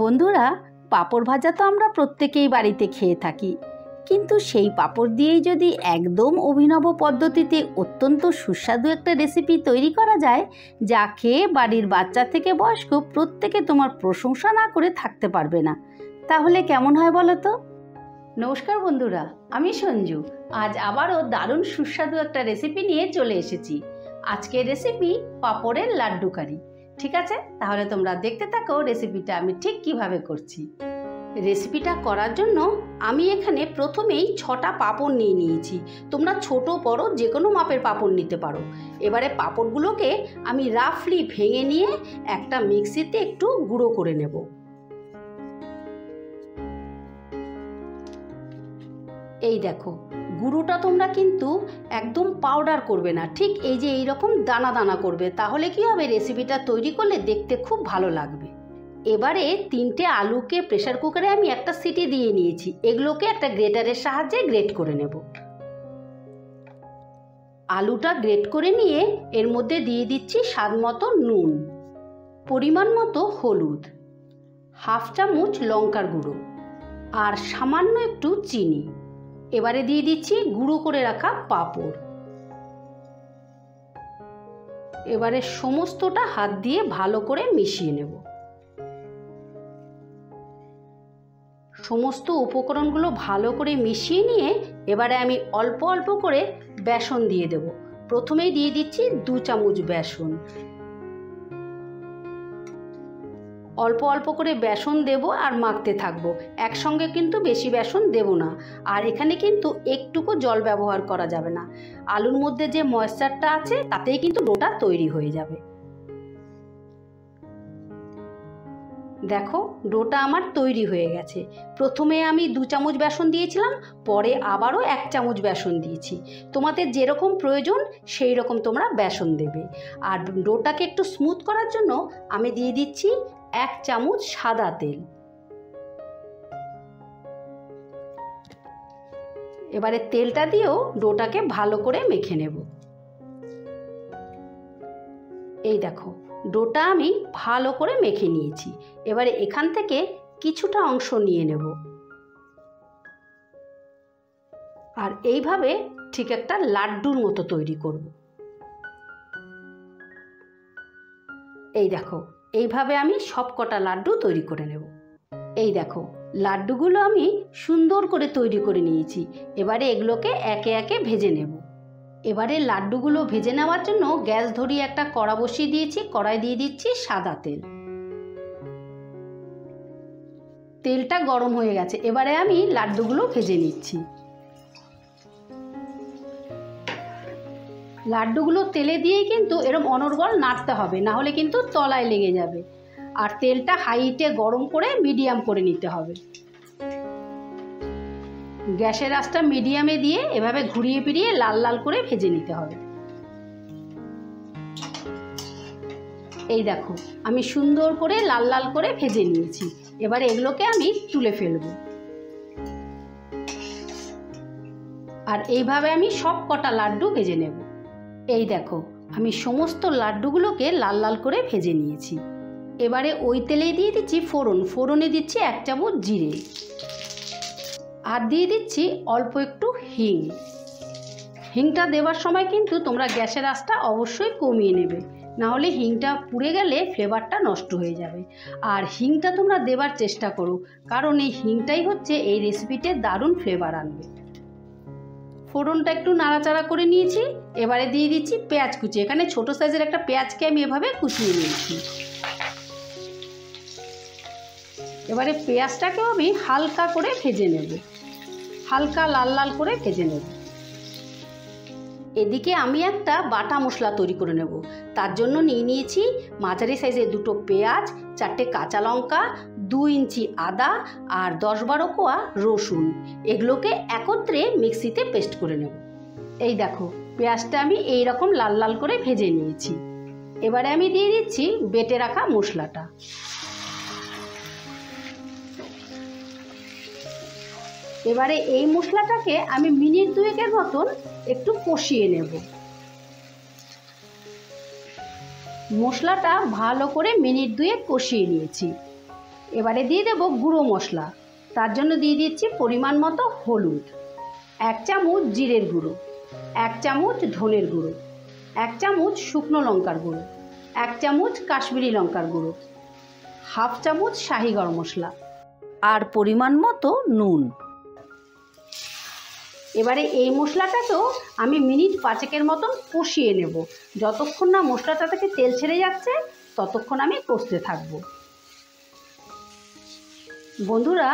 বন্ধুরা, পাঁপড় ভাজা তো আমরা প্রত্যেকেই বাড়িতে খেয়ে থাকি, কিন্তু সেই পাঁপড় দিয়েই যদি একদম অভিনব পদ্ধতিতে অত্যন্ত সুস্বাদু একটা রেসিপি তৈরি করা যায়, যা খেয়ে বাড়ির বাচ্চা থেকে বয়স্ক প্রত্যেকে তোমার প্রশংসা না করে থাকতে পারবে না, তাহলে কেমন হয় বলো তো? নমস্কার বন্ধুরা, আমি সঞ্জু। আজ আবারও দারুণ সুস্বাদু একটা রেসিপি নিয়ে চলে এসেছি। আজকের রেসিপি পাঁপড়ের লাড্ডু কারি। ঠিক আছে, তাহলে তোমরা দেখতে থাকো রেসিপিটা আমি ঠিক কিভাবে করছি। রেসিপিটা করার জন্য আমি এখানে প্রথমেই 6টা পাঁপড় নিয়ে নিয়েছি। তোমরা ছোট বড় যে কোনো মাপের পাঁপড় নিতে পারো। এবারে পাঁপড়গুলোকে আমি রাফলি ভেঙে নিয়ে একটা মিক্সিতে একটু গুঁড়ো করে নেব। এই দেখো, গুঁড়োটা তোমরা কিন্তু একদম পাউডার করবে না, ঠিক এই যে এইরকম দানা দানা করবে, তাহলে কি হবে, রেসিপিটা তৈরি করলে দেখতে খুব ভালো লাগবে। এবারে 3টে আলুকে প্রেসার কুকারে আমি একটা সিটি দিয়ে নিয়েছি। এগুলোকে একটা গ্রেটারের সাহায্যে গ্রেট করে নেব। আলুটা গ্রেট করে নিয়ে এর মধ্যে দিয়ে দিচ্ছি স্বাদ মতো নুন, পরিমাণ মতো হলুদ, হাফ চামচ লঙ্কার গুঁড়ো আর সামান্য একটু চিনি। এবারে দিয়ে দিচ্ছি গুঁড়ো করে রাখা পাঁপড়। এবারে সমস্তটা হাত দিয়ে ভালো করে মিশিয়ে নেব। সমস্ত উপকরণগুলো ভালো করে মিশিয়ে নিয়ে এবারে আমি অল্প অল্প করে বেসন দিয়ে দেব। প্রথমেই দিয়ে দিচ্ছি 2 চামচ বেসন। অল্প অল্প করে বেসন দেব আর মাখতে থাকবো, একসঙ্গে কিন্তু বেশি বেসন দেব না। আর এখানে কিন্তু একটুকু জল ব্যবহার করা যাবে না। আলুর মধ্যে যে ময়েশ্চারটা আছে তাতেই কিন্তু ডোটা তৈরি হয়ে যাবে। দেখো, ডোটা আমার তৈরি হয়ে গেছে। প্রথমে আমি 2 চামচ বেসন দিয়েছিলাম, পরে আবারও 1 চামচ বেসন দিয়েছি। তোমাদের যেরকম প্রয়োজন সেই রকম তোমরা বেসন দেবে। আর ডোটাকে একটু স্মুথ করার জন্য আমি দিয়ে দিচ্ছি 1 চামচ সাদা তেল। এবারে তেলটা দিয়েও ডোটাকে ভালো করে মেখে নেব। এই দেখো, ডোটা আমি ভালো করে মেখে নিয়েছি। এবারে এখান থেকে কিছুটা অংশ নিয়ে নেব আর এইভাবে ঠিক একটা লাড্ডুর মতো তৈরি করব। এই দেখো, এইভাবে আমি সবকটা লাড্ডু তৈরি করে নেব। এই দেখো, লাড্ডুগুলো আমি সুন্দর করে তৈরি করে নিয়েছি। এবারে এগুলোকে একে একে ভেজে নেব। এবারে লাড্ডুগুলো ভেজে নেওয়ার জন্য গ্যাস ধরিয়ে একটা কড়া বসিয়ে দিয়েছি। কড়াই দিয়ে দিচ্ছি সাদা তেল। তেলটা গরম হয়ে গেছে, এবারে আমি লাড্ডুগুলো ভেজে নিচ্ছি। লাড্ডুগুলো তেলে দিয়েই কিন্তু এরকম অনর্গল নাড়তে হবে, না হলে কিন্তু তলায় লেগে যাবে। আর তেলটা হাইটে গরম করে মিডিয়াম করে নিতে হবে। গ্যাসের আঁচটা মিডিয়ামে দিয়ে এভাবে ঘুরিয়ে ফিরিয়ে লাল লাল করে ভেজে নিতে হবে। এই দেখো, আমি সুন্দর করে লাল লাল করে ভেজে নিয়েছি। এবারে এগুলোকে আমি তুলে ফেলবো। আর এইভাবে আমি সব কটা লাড্ডু ভেজে নেব। এই দেখো, আমি সমস্ত লাড্ডুগুলোকে লাল লাল করে ভেজে নিয়েছি। এবারে ওই তেলেই দিয়ে দিচ্ছি ফোড়ন। ফোড়নে দিচ্ছি 1 চামচ জিরে আর দিয়ে দিচ্ছি অল্প একটু হিং। হিংটা দেওয়ার সময় কিন্তু তোমরা গ্যাসের আঁচটা অবশ্যই কমিয়ে নেবে, না হলে হিংটা পুড়ে গেলে ফ্লেভারটা নষ্ট হয়ে যাবে। আর হিংটা তোমরা দেওয়ার চেষ্টা করো, কারণ এই হিংটাই হচ্ছে এই রেসিপিতে দারুণ ফ্লেভার আনবে। ফোড়নটা একটু নাড়াচাড়া করে নিয়েছি। এবারে দিয়ে দিচ্ছি পেঁয়াজ কুচি। এখানে ছোট সাইজের একটা পেঁয়াজকে আমি এভাবে কুচিয়ে নিয়েছি। এবারে পেঁয়াজটাকেও আমি হালকা করে ভেজে নেব, হালকা লাল লাল করে ভেজে নেব। এদিকে আমি একটা বাটা মশলা তৈরি করে নেব। তার জন্য নিয়ে নিয়েছি মাঝারি সাইজের 2টো পেঁয়াজ, 4টে কাঁচা লঙ্কা, 2 ইঞ্চি আদা আর 10-12 কোয়া রসুন। এগুলোকে একত্রে মিক্সিতে পেস্ট করে নেব। এই দেখো, পেঁয়াজটা আমি এই রকম লাল লাল করে ভেজে নিয়েছি। এবারে আমি দিয়ে দিচ্ছি বেটে রাখা মশলাটা। এবারে এই মশলাটাকে আমি মিনিট 2-এর মতন একটু কষিয়ে নেব। মশলাটা ভালো করে মিনিট 2 কষিয়ে নিয়েছি। এবারে দিয়ে দেব গুঁড়ো মশলা। তার জন্য দিয়ে দিচ্ছি পরিমাণ মতো হলুদ, 1 চামচ জিরের গুঁড়ো, 1 চামচ ধনের গুঁড়ো, 1 চামচ শুকনো লঙ্কার গুঁড়ো, 1 চামচ কাশ্মীরি লঙ্কার গুঁড়ো, 1/2 চামচ শাহি গরম মশলা আর পরিমাণ মতো নুন। এবারে এই মশলাটাকেও আমি মিনিট 5 মতন কষিয়ে নেব। যতক্ষণ না মশলাটা থেকে তেল ছেড়ে যাচ্ছে ততক্ষণ আমি কষতে থাকবো। বন্ধুরা,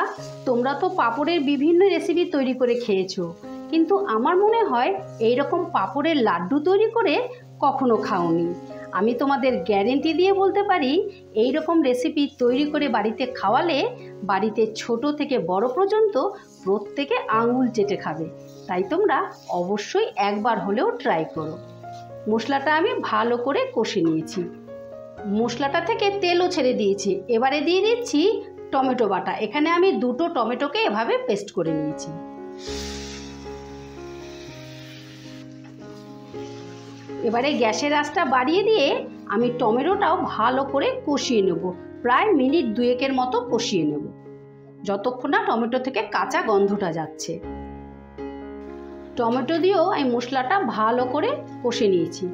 তোমরা তো পাঁপড়ের বিভিন্ন রেসিপি তৈরি করে খেয়েছো, কিন্তু আমার মনে হয় এই রকম পাঁপড়ের লাড্ডু তৈরি করে কখনো খাওনি। আমি তোমাদের গ্যারেন্টি দিয়ে বলতে পারি, এই রকম রেসিপি তৈরি করে বাড়িতে খাওয়ালে বাড়িতে ছোট থেকে বড় পর্যন্ত প্রত্যেকে আঙুল চেটে খাবে। তাই তোমরা অবশ্যই একবার হলেও ট্রাই করো। মশলাটা আমি ভালো করে কষে নিয়েছি, মশলাটা থেকে তেলও ছেড়ে দিয়েছি। এবারে দিয়ে দিচ্ছি টমেটো বাটা। এখানে আমি 2টো টমেটোকে এভাবে পেস্ট করে নিয়েছি। এবারে গ্যাসের আঁচটা বাড়িয়ে দিয়ে আমি টমেটোটাও ভালো করে কষিয়ে নেব। প্রায় মিনিট 2 মতো কষিয়ে নেব, যতক্ষণ না টমেটো থেকে কাঁচা গন্ধটা যাচ্ছে। টমেটো দিয়েও আমি মশলাটা ভালো করে কষে নিয়েছি।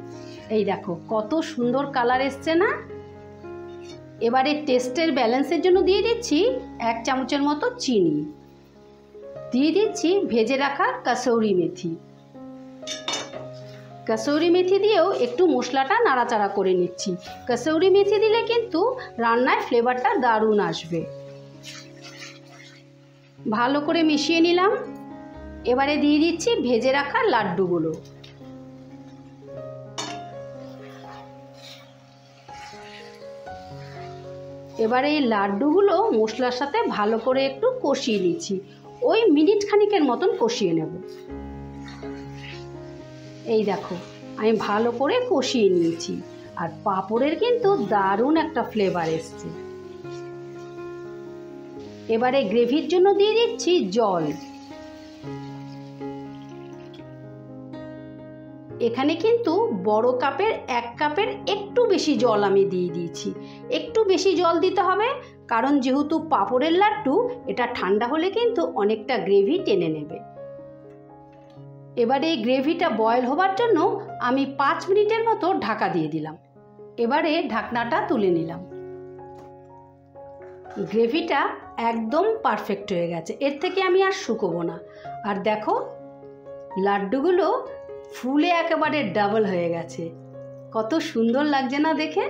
এই দেখো কত সুন্দর কালার এসছে না। এবারে টেস্টের ব্যালেন্সের জন্য দিয়ে দিচ্ছি 1 চামচের মতো চিনি, দিয়ে দিচ্ছি ভেজে রাখা কাসৌরি মেথি। কাসৌরি মেথি দিয়েও একটু মশলাটা নাড়াচাড়া করে নিচ্ছি। কাসৌরি মেথি দিলে কিন্তু রান্নায় ফ্লেভারটা দারুণ আসবে। ভালো করে মিশিয়ে নিলাম। এবারে দিয়ে দিচ্ছি ভেজে রাখা লাড্ডুগুলো। এবারে এই লাড্ডুগুলো মশলার সাথে ভালো করে একটু কষিয়ে নিচ্ছি। ওই মিনিট খানিকের মতন কষিয়ে নেব। এই দেখো আমি ভালো করে কষিয়ে নিয়েছি, আর পাঁপড়ের কিন্তু দারুণ একটা ফ্লেভার এসছে। এবারে গ্রেভির জন্য দিয়ে দিচ্ছি জল। এখানে কিন্তু বড় কাপের 1 কাপের একটু বেশি জল আমি দিয়ে দিয়েছি। একটু বেশি জল দিতে হবে, কারণ যেহেতু পাঁপড়ের লাড্ডু, এটা ঠান্ডা হলে কিন্তু অনেকটা গ্রেভি টেনে নেবে। এবারে এই গ্রেভিটা বয়েল হবার জন্য আমি 5 মিনিটের মতো ঢাকা দিয়ে দিলাম। এবারে ঢাকনাটা তুলে নিলাম। গ্রেভিটা একদম পারফেক্ট হয়ে গেছে, এর থেকে আমি আর শুকোবো না। আর দেখো লাড্ডুগুলো ফুলে একেবারে ডাবল হয়ে গেছে। কত সুন্দর লাগছে না দেখে?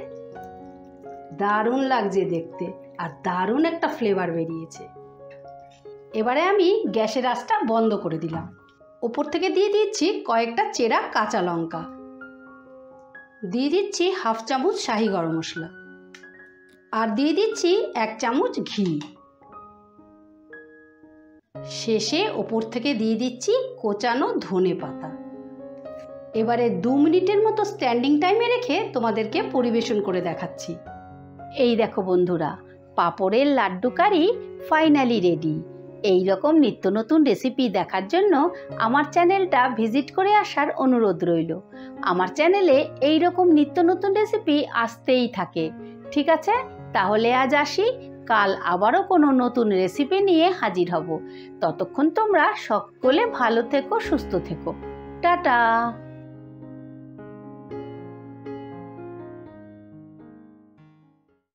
দারুণ লাগছে দেখতে, আর দারুণ একটা ফ্লেভার বেরিয়েছে। এবারে আমি গ্যাসের আঁচটা বন্ধ করে দিলাম। ওপর থেকে দিয়ে দিচ্ছি কয়েকটা চেরা কাঁচা লঙ্কা, দিয়ে দিচ্ছি 1/2 চামচ শাহি গরম মশলা, আর দিয়ে দিচ্ছি 1 চামচ ঘি। শেষে ওপর থেকে দিয়ে দিচ্ছি কোচানো ধনে পাতা। এবারে 2 মিনিটের মতো স্ট্যান্ডিং টাইমে রেখে তোমাদেরকে পরিবেশন করে দেখাচ্ছি। এই দেখো বন্ধুরা, পাঁপড়ের লাড্ডু কারি ফাইনালি রেডি। এই রকম নিত্য নতুন রেসিপি দেখার জন্য আমার চ্যানেলটা ভিজিট করে আসার অনুরোধ রইল। আমার চ্যানেলে এই রকম নিত্য নতুন রেসিপি আসতেই থাকে। ঠিক আছে, তাহলে আজ আসি। কাল আবারও কোনো নতুন রেসিপি নিয়ে হাজির হব। ততক্ষণ তোমরা সকলে ভালো থেকো, সুস্থ থেকো। টাটা।